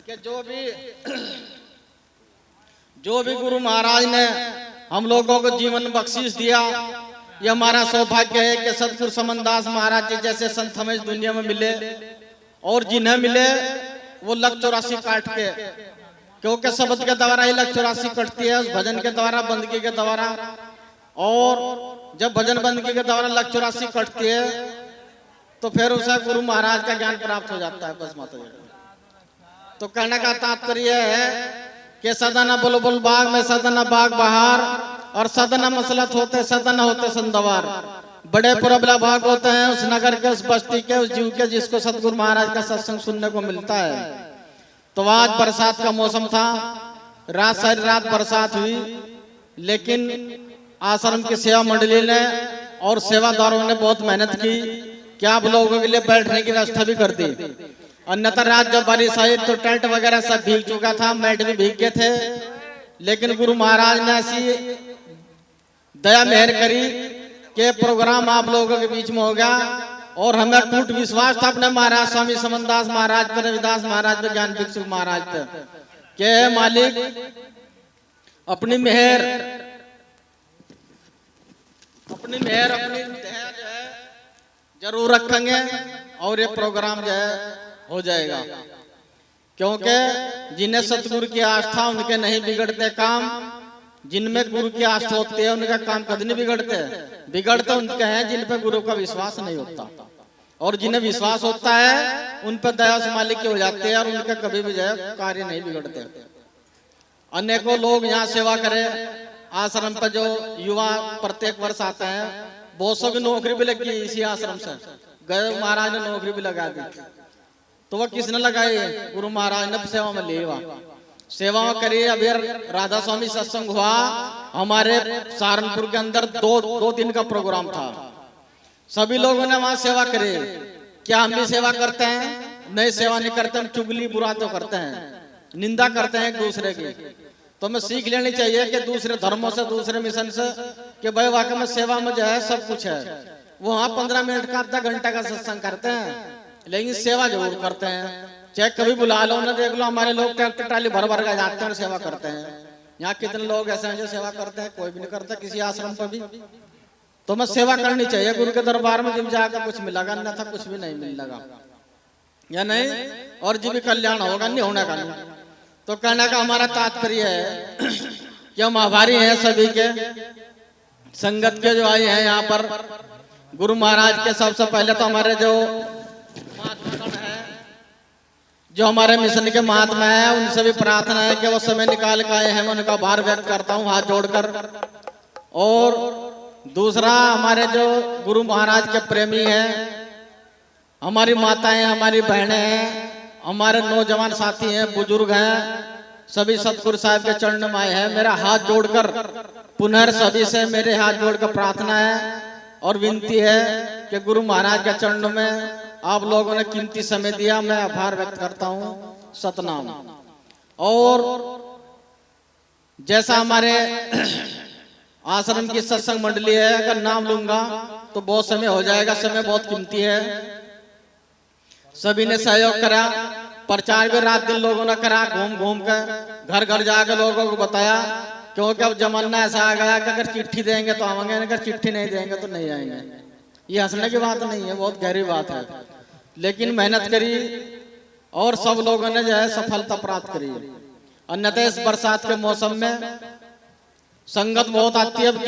कि जो भी गुरु महाराज ने हम लोगों को जीवन बख्शीश दिया, ये हमारा सौभाग्य है कि सतगुरु समनदास महाराज जी जैसे संत हमें इस दुनिया में मिले, और जिन्हें मिले वो लख 84 काट के, क्योंकि शब्द के द्वारा ही लख 84 कटती है, उस भजन के द्वारा, बंदगी के द्वारा। और जब भजन बंदगी के द्वारा लख 84 कटती है तो फिर उसे गुरु महाराज का ज्ञान प्राप्त हो जाता है। बस माता जी, तो कहने का तात्पर्य है कि सदन बुलबुल बाग में सदन बाग बहार, और सदन मसलत होते सदन होते संदवार। बड़े पुरबला भाग होते हैं उस नगर के, उस बस्ती के, उस जीव के जिसको सतगुरु महाराज का सत्संग सुनने को मिलता है। तो आज बरसात का मौसम था, रात सारी रात बरसात हुई, लेकिन आश्रम की सेवा मंडली ने और सेवादारों ने बहुत मेहनत की कि आप लोगों के लिए बैठने की व्यवस्था भी कर दी। अन्यथा रात जब बारिश आई तो टेंट वगैरह सब भीग चुका था, मैट भी भीग गए थे, लेकिन गुरु महाराज ने ऐसी दया मेहर करी कि प्रोग्राम आप लोगों के बीच में हो गया। और हमें टूट विश्वास था अपने महाराज स्वामी समनदास महाराज पे, रविदास महाराज पे, ज्ञान भिक्षु महाराज पे, कि मालिक अपनी मेहर अपनी दया जो है जरूर रखेंगे और ये प्रोग्राम जो है हो जाएगा। क्योंकि जिन्हें सतगुरु की आस्था उनके नहीं बिगड़ते काम, जिनमें गुरु की आस्था होती है उनका काम कभी नहीं बिगड़ते। बिगड़ते उनके हैं जिन पे गुरु का विश्वास नहीं होता, और जिन्हें विश्वास होता है उन पर दया से मालिक की हो जाती है और उनके कभी भी जो है कार्य नहीं बिगड़ते। अनेकों लोग यहाँ सेवा करें, आश्रम पर जो युवा प्रत्येक वर्ष आते हैं, बहुत सौ की नौकरी भी लगी इसी आश्रम से। गए महाराज ने नौकरी भी लगा दी, तो वह किसने लगाई? गुरु महाराज ने सेवा में लिए, सेवा में करी। अभी राधा स्वामी सत्संग हुआ हमारे सहारनपुर के अंदर, दो दिन का प्रोग्राम था। सभी लोगों ने वहां सेवा करी। क्या हम भी सेवा करते हैं? नहीं, सेवा नहीं करते, हम चुगली बुरा तो करते हैं, निंदा करते हैं एक दूसरे की। तो हमें सीख लेनी चाहिए कि दूसरे धर्मों से, दूसरे मिशन से, कि भाई वाकई में सेवा में जो है सब कुछ है। वो वहाँ 15 मिनट का, आधा घंटा का सत्संग करते हैं, लेकिन सेवा जरूर करते हैं। चाहे कभी बुला लो ना, देख लो हमारे लोग ट्रैक्टर ट्राली भर भर के जाते हैं और सेवा करते हैं। यहाँ कितने लोग ऐसे हैं जो सेवा करते हैं? कोई भी नहीं करता किसी आश्रम पर भी। तो हमें सेवा करनी चाहिए गुरु के दरबार में, जब जाकर कुछ मिलेगा, अन्यथा कुछ भी नहीं मिलेगा, या नहीं? और जीव कल्याण होगा, नहीं होने का नहीं। तो कहने का हमारा तात्पर्य है कि हम आभारी हैं सभी के, संगत के जो आए हैं यहाँ पर, गुरु महाराज के। सबसे पहले तो हमारे जो हमारे मिशन के महात्मा है, उनसे भी प्रार्थना है कि वो समय निकाल के आए हैं, मैं उनका आभार व्यक्त करता हूँ हाथ जोड़कर। और दूसरा, हमारे जो गुरु महाराज के प्रेमी हैं, हमारी माताएं, हमारी बहनें हैं, हमारे नौजवान साथी हैं, बुजुर्ग हैं, सभी सतगुरु साहब के चरण में आए हैं। मेरा हाथ जोड़कर पुनः सभी से मेरे हाथ जोड़कर प्रार्थना है और विनती है कि गुरु महाराज के चरणों में आप लोगों ने कीमती समय दिया, मैं आभार व्यक्त करता हूँ। सतनाम। और जैसा हमारे आश्रम की सत्संग मंडली है, अगर नाम लूंगा तो बहुत समय हो जाएगा, समय बहुत कीमती है। सभी ने सहयोग करा, प्रचार भी रात दिन लोगों ने करा, घूम घूम कर घर घर जाकर लोगों को बताया। क्योंकि अब जमाना ऐसा आ गया कि अगर चिट्ठी देंगे तो आएंगे, अगर चिट्ठी नहीं देंगे तो नहीं आएंगे। ये हंसने की बात नहीं है, बहुत गहरी बात है। लेकिन मेहनत करी और सब लोगों ने जो है सफलता प्राप्त करी। अन्यथा इस बरसात के मौसम में संगत बहुत आती है। अब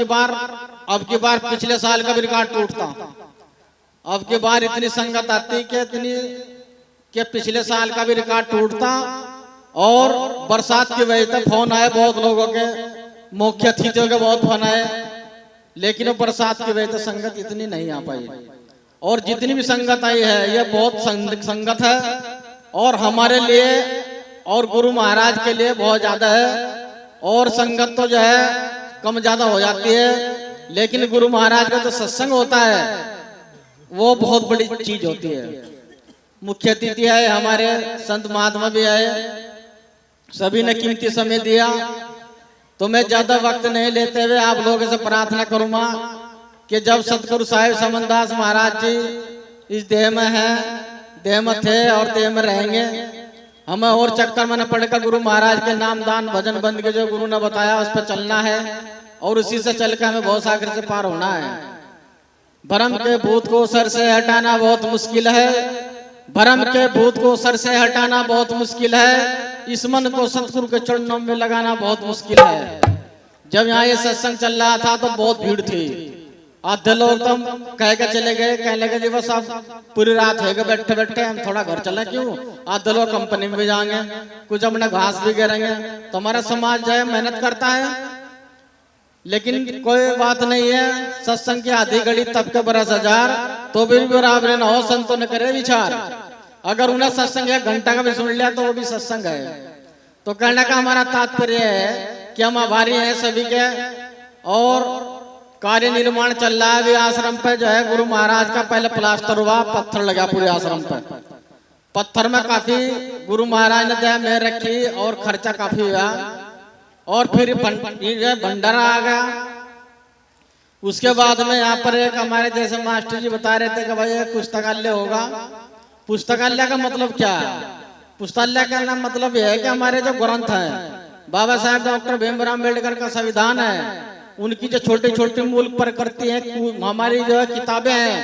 की बार पिछले साल का भी रिकॉर्ड टूटता। अब की बार इतनी संगत आती कि पिछले साल का भी रिकॉर्ड टूटता। और बरसात की वजह से फोन आए बहुत लोगों के, मुख्य अतिथियों के बहुत फोन आए, लेकिन वो बरसात की वजह से संगत इतनी नहीं आ पाई। और जितनी भी संगत आई है ये बहुत संगत है, और हमारे लिए और गुरु महाराज के लिए बहुत ज्यादा है। और संगत तो जो है कम ज्यादा हो जाती है, लेकिन गुरु महाराज का जो सत्संग होता है वो बहुत बड़ी चीज होती है। मुख्य अतिथि आए, हमारे संत महात्मा भी आए, सभी ने कीमती समय दिया। तो मैं ज्यादा वक्त नहीं लेते हुए आप लोगों से प्रार्थना करूंगा कि जब सतगुरु साहिब समनदास महाराज जी इस देह में हैं, देह में थे और देह में रहेंगे, हमें और चक्कर में न पड़कर गुरु महाराज के नाम दान भजन बंद के जो गुरु ने बताया उस पर चलना है और उसी से चलकर हमें बहुत सागर से पार होना है। भरम के भूत को सर से हटाना बहुत मुश्किल है, भरम के भूत को सर से हटाना बहुत मुश्किल है, इस मन को सतगुरु के चरणों में लगाना बहुत मुश्किल है। जब यहाँ ये सत्संग चल रहा था तो बहुत भीड़ थी, आधे लोग तो कह के चले गए, कहने लगे जी बस आप पूरी रात हो गए बैठे बैठे, हम थोड़ा घर चले क्यों। आधे लोग कंपनी में भी जाएंगे, कुछ अपने घास भी गिरेंगे। तो हमारा समाज जो है मेहनत करता है, लेकिन कोई बात नहीं है। सत्संग की आधी घड़ी तब के बरस हजार तो भी बराबर न हो, संतों ने करे विचार। अगर उन्हें सत्संग 1 घंटा का भी सुन लिया तो वो भी सत्संग है। तो कहने का हमारा तात्पर्य है कि हम आभारी हैं सभी के, और कार्य निर्माण चल रहा है। अभी आश्रम पे जो है गुरु महाराज का पहले प्लास्टर हुआ, पत्थर लगा पूरे आश्रम पे। पत्थर में काफी गुरु महाराज ने दया में रखी और खर्चा काफी हुआ, और फिर भंडारा आ गया। उसके बाद में यहाँ पर एक हमारे जैसे मास्टर जी बता रहे थे कि भाई एक पुस्तकालय होगा। पुस्तकालय का मतलब क्या है? पुस्तकालय का मतलब यह है कि हमारे जो ग्रंथ हैं, बाबा साहेब डॉक्टर भीमराव अम्बेडकर का संविधान है, उनकी जो छोटी छोटी मूल प्रकृति है, हमारी जो है किताबें हैं,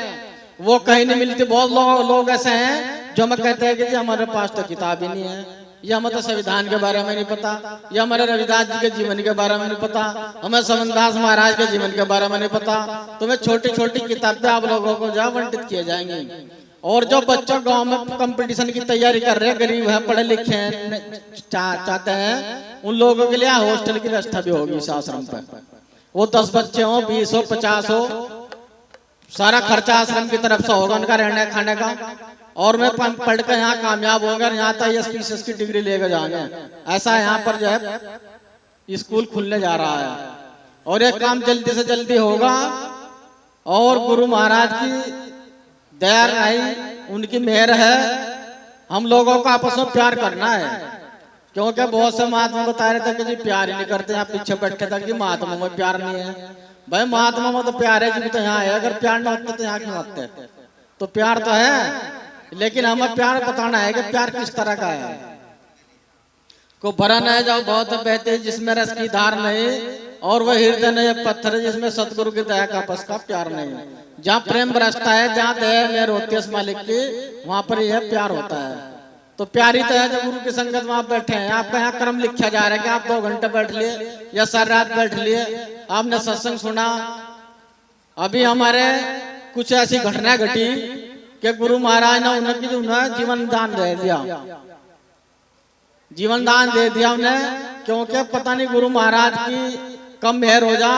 वो कहीं नहीं मिलती। बहुत लोग ऐसे हैं जो हमें कहते हैं कि जी हमारे पास तो किताब ही नहीं है, या हमें तो संविधान के बारे में नहीं पता, या हमारे रविदास जी के जीवन के बारे में नहीं पता, हमें समनदास महाराज के जीवन के बारे में नहीं पता। तो मैं छोटी छोटी किताबें आप लोगों को जो आवंटित किए जाएंगे। और जो बच्चों गांव में कंपटीशन की तैयारी कर रहे हैं, गरीब हैं, पढ़े लिखे हैं, चाहते हैं, उन लोगों के लिए हॉस्टल की व्यवस्था भी होगी इस आश्रम पर। वो 10 बच्चे हो, 20 हो, 50 हो, सारा खर्चा आश्रम की तरफ से होगा उनका रहने खाने का। और मैं पढ़ कर यहाँ कामयाब होगा, यहाँ तक एसपीसीएस की डिग्री लेकर जाएंगे। ऐसा यहाँ पर जो है स्कूल खुलने जा रहा है, और ये काम जल्दी से जल्दी होगा। और गुरु महाराज की दया रही, उनकी मेहर है। हम लोगों को आपस में प्यार करना है, क्योंकि बहुत से महात्मा बता रहे थे कि जी प्यार ही नहीं करते। आप पीछे बैठे थे कि महात्मा में प्यार नहीं है। भाई महात्मा में तो प्यार है, जी तो यहाँ है। अगर प्यार न होता तो यहाँ क्यों आते? तो प्यार तो है, लेकिन हमें प्यार बताना है कि प्यार किस तरह का है। को भरा न जाओ बहुत बहते जिसमें रस की धार नहीं, और वह हृदय नहीं पत्थर जिसमें सतगुरु की दया का बस का प्यार नहीं। जहाँ प्रेम बरसता है, जहाँ दया मेहर होती है उस मालिक की, वहां पर यह प्यार होता है। तो प्यारी तो है जो गुरु की संगत में आप बैठे हैं। आपका यहाँ कर्म लिखा जा रहा है कि आप 2 घंटे बैठ लिए या सारी रात बैठ लिए, आपने सत्संग सुना। अभी हमारे कुछ ऐसी घटना घटी कि गुरु महाराज ने उन्हें जीवन दान दे दिया, जीवन दान दे दिया उन्हें। क्योंकि पता नहीं गुरु महाराज की कम मेहर हो जा,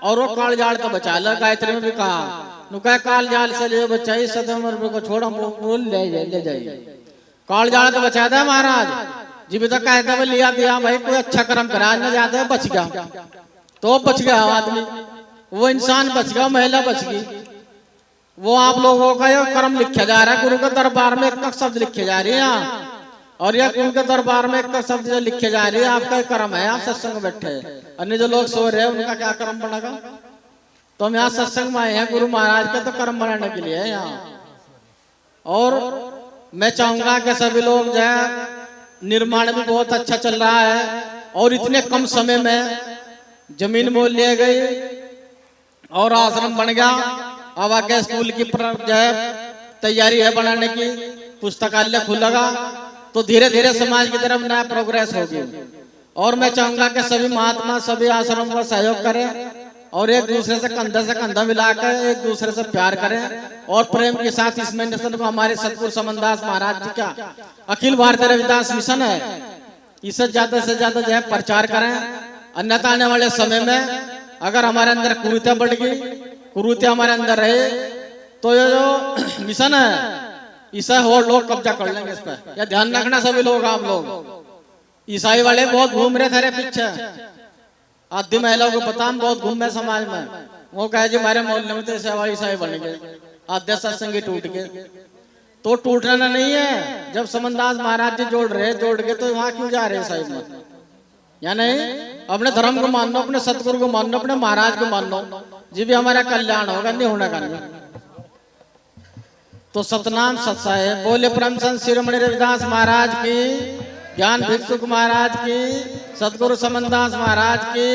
और वो काल जाल तो बचा लो। गायत्री में भी कहा नुका काल जाल से ले बचाई, सदम को छोड़ो ले जाइए। काल जाल तो बचा दे महाराज जी भी तो कहते हुए लिया दिया। भाई कोई अच्छा कर्म करा न जाता बच गया, तो बच गया आदमी, वो इंसान बच गया, महिला बच गई। वो आप लोगों का ये कर्म लिखा जा रहा है। गुरु के दरबार में एक शब्द लिखे जा रही है यहाँ, और यह गुरु के दरबार में एक शब्द जो लिखे जा रही है, आपका कर्म है। आप सत्संग बैठे, अन्य जो लोग सो रहे हैं उनका क्या कर्म बनेगा? तो हम यहाँ सत्संग में आए हैं गुरु महाराज का तो कर्म बनाने के लिए है यहाँ। और मैं चाहूंगा कि सभी लोग जो है, निर्माण भी बहुत अच्छा चल रहा है, और इतने कम समय में जमीन मोल लिए गई और आश्रम बन गया। अब आगे स्कूल की जो है तैयारी है बनाने की, पुस्तकालय खुलेगा, तो धीरे धीरे समाज की तरफ नया प्रोग्रेस होगी। और मैं चाहूंगा कि सभी महात्मा सभी आश्रम को सहयोग करें, और एक दूसरे से कंधा मिलाकर एक दूसरे से प्यार करें, और प्रेम के साथ इस मिशन को हमारे सतगुरु समनदास महाराज जी का अखिल भारतीय रविदास मिशन है, इसे ज्यादा से ज्यादा जो है प्रचार करें। अन्यथा आने वाले समय में अगर हमारे अंदर कुरीतियां बढ़ गई, कुरीतियां हमारे अंदर रहे, तो ये जो मिशन है इसे और लोग कब्जा कर लेंगे इस पर। यह ध्यान रखना सभी लोग। आप लोग ईसाई वाले बहुत घूम रहे थे पीछे, आधी महिलाओं को पता, हम बहुत घूमे समाज में। वो कहे जी हमारे मोहल्ले में तो ईसाई बन गए, आधे सत्संगी टूट गए। तो टूटना नहीं है, जब समनदास महाराज जी जोड़ के, तो वहां क्यों जा रहे ईसाई में? या नहीं, अपने धर्म को मान लो, अपने सतगुरु को मान लो, अपने महाराज को मान लो, जी भी हमारा कल्याण होगा, नहीं होना का नहीं। तो सतनाम सत्साय बोले परम संत शिरोमणि रविदास महाराज की। ज्ञान भिक्षुक महाराज की, सतगुरु समनदास महाराज की,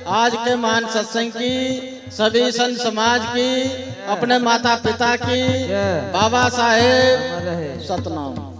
आज के मान सत्संग की, सभी संत समाज की, अपने माता पिता की, बाबा साहेब सतनाम।